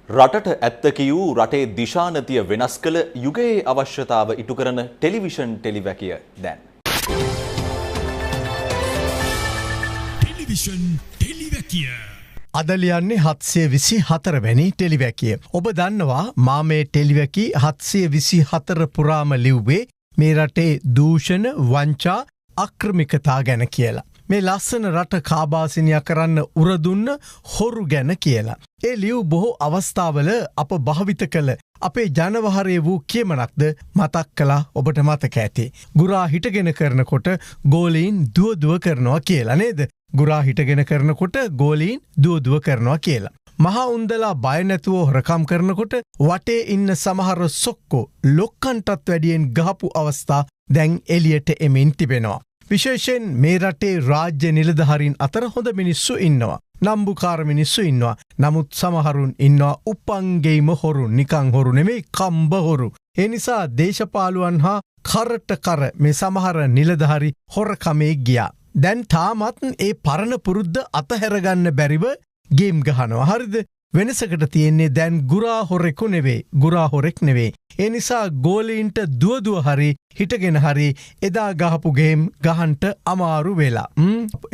රටට ඇත්ත කියූ රටේ දිශානතිය වෙනස් කළ යුගයේ අවශ්‍යතාව ඉටු කරන ටෙලිවිෂන් ටෙලිවැකිය දැන්. ටෙලිවිෂන් ටෙලිවැකිය. අද ලියන්නේ 724 වැනි ටෙලිවැකිය. ඔබ දන්නවා මා මේ ටෙලිවැකි 724 පුරාම ලිව්වේ මේ රටේ දූෂණ, වංචා, අක්‍රමිකතා ගැන කියලා. මේ ලස්සන රට කාබාසිනිය කරන්න උරදුන්න හොරු ගැන කියලා. ඒ ලියව් බොහෝ අවස්ථාවල අප භාවිත කළ අපේ ජනවහරය වූ කියමනක්ද මතක් කළා ඔබට මතක ඇති. ගුරා හිටගෙන කරනකොට ගෝලීන් දුවදුව කරනවා කියලා නේද? ගුරා හිටගෙන කරනකොට ගෝලීන් දුවදුව කරනවා කියලා. මහා උන්දලා බය නැතුව හොරකම් කරනකොට වටේ ඉන්න සමහර සොක්කෝ ලොක්කන්ටත් වැඩියෙන් ගහපු අවස්ථා දැන් එලියට එමින් තිබෙනවා. විශේෂයෙන් මේ රටේ රාජ්‍ය නිලධහරින් අතර හොඳ මිනිස්සු ඉන්නවා. නම්බුකාර මිනිස්සු ඉන්නවා. නමුත් සමහරුන් ඉන්නවා උපන්ගේම හොරු, නිකං හොරු නෙමෙයි කම්බ හොරු. ඒ නිසා දේශපාලුවන් හා කරට කර මේ සමහර නිලධහරි හොරකමේ ගියා. දැන් තාමත් ඒ පරණ පුරුද්ද අතහැරගන්න බැරිව ගේම් ගහනවා. හරිද? වෙනසකට තියෙන්නේ දැන් ගුරා හොරෙකු නෙවේ, ගුරා හොරෙක් නෙවේ. ඒ නිසා ගෝලීන්ට දුවදුව හරි හිටගෙන හරි එදා ගහපු ගේම් ගහන්ට අමාරු වෙලා.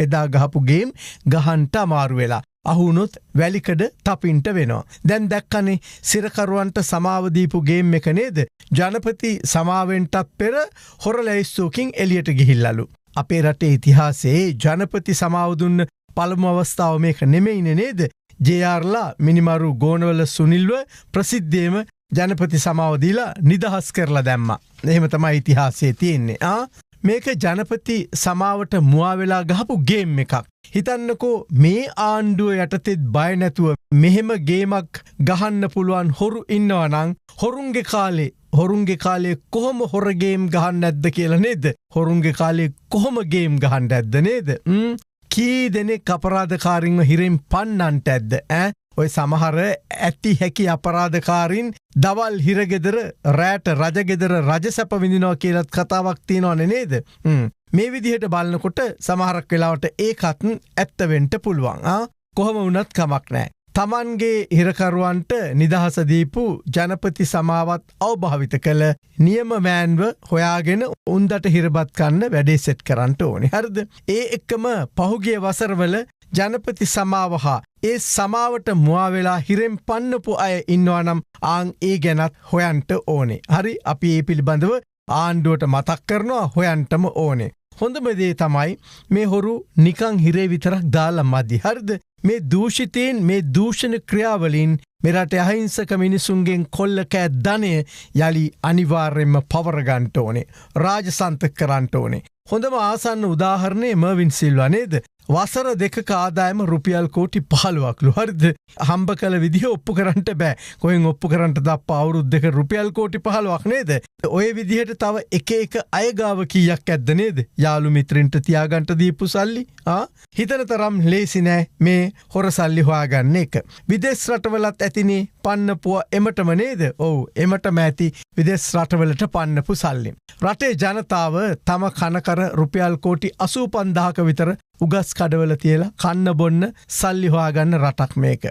එදා ගහපු ගේම් ගහන්ට අමාරු වෙලා. අහුනොත් වැලිකඩ තපින්ට වෙනවා. දැන් දැක්කනේ සිරකරුවන්ට සමාවදීපු ගේම් එක නේද? ජනපති සමාවෙන්ටත් පෙර හොර ලැයිස්තුවකින් එලියට ගිහිල්ලලු. අපේ රටේ ඉතිහාසයේ ජනපති සමාවදුන්න පළමු අවස්ථාව මේක නෙමෙයිනේ නේද? ජේආර්ලා මිනිමරු ගෝනවල සුනිල්ව ප්‍රසිද්ධියම ජනපති සමාවදීලා නිදහස් කරලා දැම්මා. එහෙම තමයි ඉතිහාසයේ තියෙන්නේ. මේක ජනපති සමාවට මුවා වෙලා ගහපු ගේම් එකක්. හිතන්නකෝ මේ ආණ්ඩුව යටතෙත් බය නැතුව මෙහෙම ගේමක් ගහන්න පුළුවන් හොරු ඉන්නවා නම් හොරුන්ගේ කාලේ කොහොම හොර ගේම් ගහන්න නැද්ද කියලා නේද? හොරුන්ගේ කාලේ කොහොම ගේම් ගහන්න නැද්ද නේද? කී දෙනෙක් අපරාධකාරින්ව හිරෙන් පන්නන්ට ඇද්ද? ඔය සමහර ඇති හැකි අපරාධකාරින් දවල් හිරගෙදර රෑට රජගෙදර රජසැප විඳිනවා කියලත් කතාවක් තියෙනවනේ නේද? මේ විදිහට බලනකොට සමහරක් වෙලාවට ඒකත් ඇත්ත වෙන්න පුළුවන්. කොහොම වුණත් කමක් නැහැ. තමන්ගේ හිරකරුවන්ට නිදහස දීපු ජනපති සමාවත් අවභාවිත කළ නියම මෑන්ව හොයාගෙන උන්දට හිරබත් කන්න වැඩේ සෙට් කරන්න ඕනේ. හරිද? ඒ එක්කම පහුගිය වසරවල ජනපති සමාව හා ඒ සමාවට මුවා වෙලා හිරෙන් පන්නපු අය ඉන්නවා නම් ආන් ඒ ගැනත් හොයන්ට ඕනේ. හරි? අපි ඒ පිළිබඳව ආණ්ඩුවට මතක් කරනවා, හොයන්ටම ඕනේ. හොඳම දේ තමයි මේ හොරු නිකං හිරේ විතරක් දාලා මදි. හරිද? මේ දූෂිතයෙන් මේ දූෂණ ක්‍රියාවලින් මෙරට අහිංසක මිනිසුන්ගෙන් කොල්ල කෑ ධනය යළි අනිවාර්යෙන්ම පවරගන්ට ඕනේ. රාජසන්තක කරන්ට ඕනේ. හොඳම ආසන්න උදාහරණය මර්වින් සිල්වා නේද? වසර දෙකක ආදායම රුපියල් කෝටි 15ක්ලු. හරිද? හම්බ කළ විදිහ ඔප්පු කරන්නට බෑ. කොහෙන් ඔප්පු කරන්නට දප්පා අවුරුදු දෙක රුපියල් කෝටි 15ක් නේද? ඔය විදිහට තව එක අයගාව කීයක් ඇද්ද නේද? යාළු මිත්‍රින්ට තියාගන්න දීපු සල්ලි. හිතන තරම් ලේසි නෑ මේ හොර සල්ලි හොයාගන්න එක. විදේශ රටවලත් ඇතිනේ පන්නපුව එමටම නේද? ඔව්, එමටම ඇති විදේශ රටවලට පන්නපු සල්ලි. රටේ ජනතාව තම කනකර රුපියල් කෝටි 85000ක විතර උගස් කඩවල තියලා කන්න බොන්න සල්ලි හොයාගන්න රටක් මේක.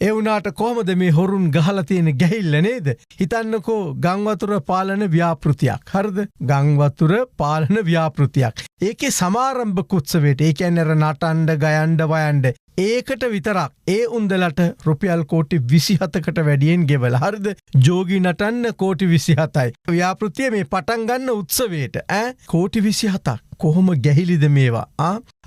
ඒ වුණාට කොහොමද මේ හොරුන් ගහලා තියෙන ගැහිල්ල නේද? හිතන්නකෝ ගංවතුර පාලන ව්‍යාපෘතියක්. හරිද? ගංවතුර පාලන ව්‍යාපෘතියක්. ඒකේ සමාරම්භ උත්සවයට ඒ කියන්නේ නටන්න, ගයන්න, වයන්න ඒකට විතරක් ඒ උන්දලට රුපියල් කෝටි 27කට වැඩියෙන් ගෙවලා. හරිද? ජෝගි නටන්න කෝටි 27යි. ව්‍යාපෘතිය මේ පටන් ගන්න උත්සවයට කෝටි 27ක්. කොහොම ගැහිලිද මේවා?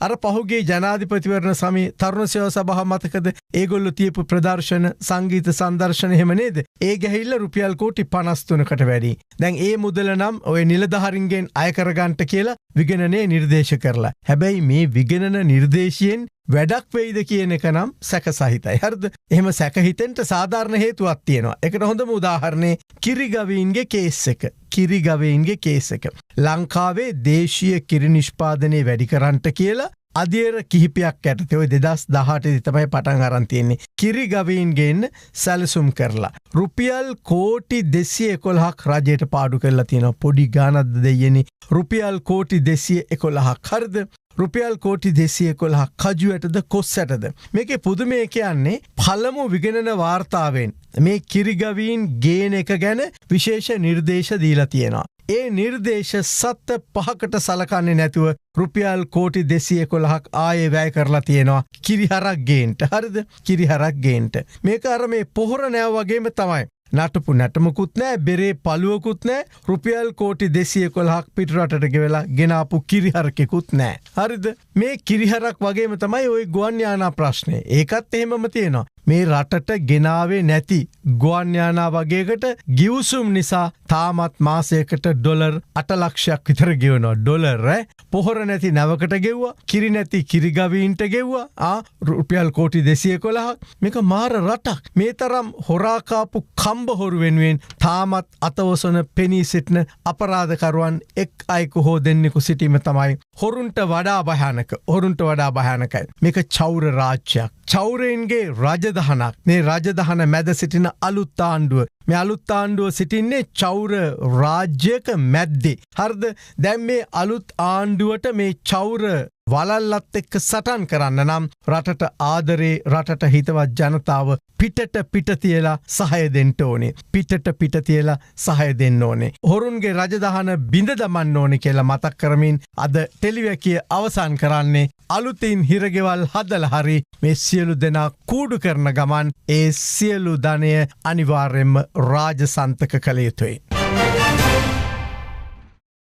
අර පහුගේ ජනාධිපතිවරණ සමයේ තරුණ සේවා සභාව මතකද? ඒගොල්ලෝ තියපු ප්‍රදර්ශන, සංගීත සංදර්ශන එහෙම නේද? ඒ ගැහිල්ල රුපියල් කෝටි 53කට වැඩි. දැන් ඒ මුදල නම් ඔය නිලධාරින්ගෙන් අය කරගන්නට කියලා විගණනයේ නිර්දේශ කරලා. හැබැයි මේ විගණන නිර්දේශයෙන් වැඩක් වෙයිද කියන එක නම් සැක සහිතයි. හරිද? එහෙම සැක හිතෙන්ට සාධාරණ හේතුවක් තියෙනවා. ඒකට හොඳම උදාහරණේ කිරිගවයින්ගේ කේස් එක. කිරිගවයින්ගේ කේස් එක. ලංකාවේ දේශීය කිරි නිෂ්පාදනය වැඩි කරන්නට කියලා අධියර කිහිපයක් යටතේ ඔය 2018 තමයි පටන් අරන් තියෙන්නේ. කිරි ගවයින් ගෙන්න සැලසුම් කරලා රුපියල් කෝටි 211ක් රජයට පාඩු කරලා තියෙනවා. පොඩි ගානක්ද දෙයනේ. රුපියල් කෝටි 211ක්. හරිද? රුපියල් කෝටි 211 කජු ඇටද කොස් ඇටද. මේකේ පුදුමය කියන්නේ පළමු විගණන වාර්තාවෙන් මේ කිරිගවීන් ගේන එක ගැන විශේෂ නිර්දේශ දීලා තියෙනවා. ඒ නිර්දේශ සත්‍ය 5කට සලකන්නේ නැතුව රුපියල් කෝටි 211ක් ආයේ වැය කරලා තියෙනවා කිරිහරක් ගේන්ට. හරිද? කිරිහරක් ගේන්ට. මේක අර මේ පොහොර නෑව වගේම තමයි. නටපු නැටමකුත් නෑ, බෙරේ පළුවකුත් නෑ, රුපියල් කෝටි 211ක් පිටරටට ගෙවලා ගෙනාපු කිරිහරකෙකුත් නෑ. හරිද? මේ කිරිහරක් වගේම තමයි ওই ගුවන් යානා ප්‍රශ්නේ. ඒකත් එහෙමම තියෙනවා. මේ රටට ගෙනාවේ නැති ගුවන් යානා වගේකට ගිවිසුම් නිසා තාමත් මාසයකට ඩොලර් 8 ලක්ෂයක් විතර ගෙවනවා. ඩොලර් පොහොර නැති නැවකට ගෙව්වා, කිරි නැති කිරිගවීන්ට ගෙව්වා. රුපියල් කෝටි 211ක්. මේක මාර රටක්. මේ තරම් හොරාකාපු කම්බ හොරු වෙනුවෙන් තාමත් අතවසන පෙනී සිටින අපරාධකරුවන් එක් අයෙකු හෝ දෙන්නෙකු සිටීම තමයි හොරුන්ට වඩා භයානක. හොරුන්ට වඩා භයානකයි. මේක චෞර රාජ්‍යයක්. චෞරයන්ගේ රජදහනක්. මේ රජදහන මැද සිටින අලුත් ආණ්ඩුව. මේ අලුත් ආණ්ඩුව සිටින්නේ චෞර රාජ්‍යයක මැද්දේ. හරිද? දැන් මේ අලුත් ආණ්ඩුවට මේ චෞර වලල්ලත් එක්ක සටන් කරන්න නම් රටට ආදරේ, රටට හිතවත් ජනතාව පිට තියලා සහය දෙන්න ඕනේ. පිට තියලා සහය දෙන්න ඕනේ. හොරුන්ගේ රජදහන බිඳ දමන්න ඕනේ කියලා මතක් කරමින් අද ටෙලිවැකිය අවසන් කරන්නේ අලුතින් හිරගෙවල් හදලා හරි මේ සියලු දෙනා කූඩු කරන ගමන් ඒ සියලු ධනය අනිවාර්යෙන්ම රාජසන්තක කළ යුතුයි.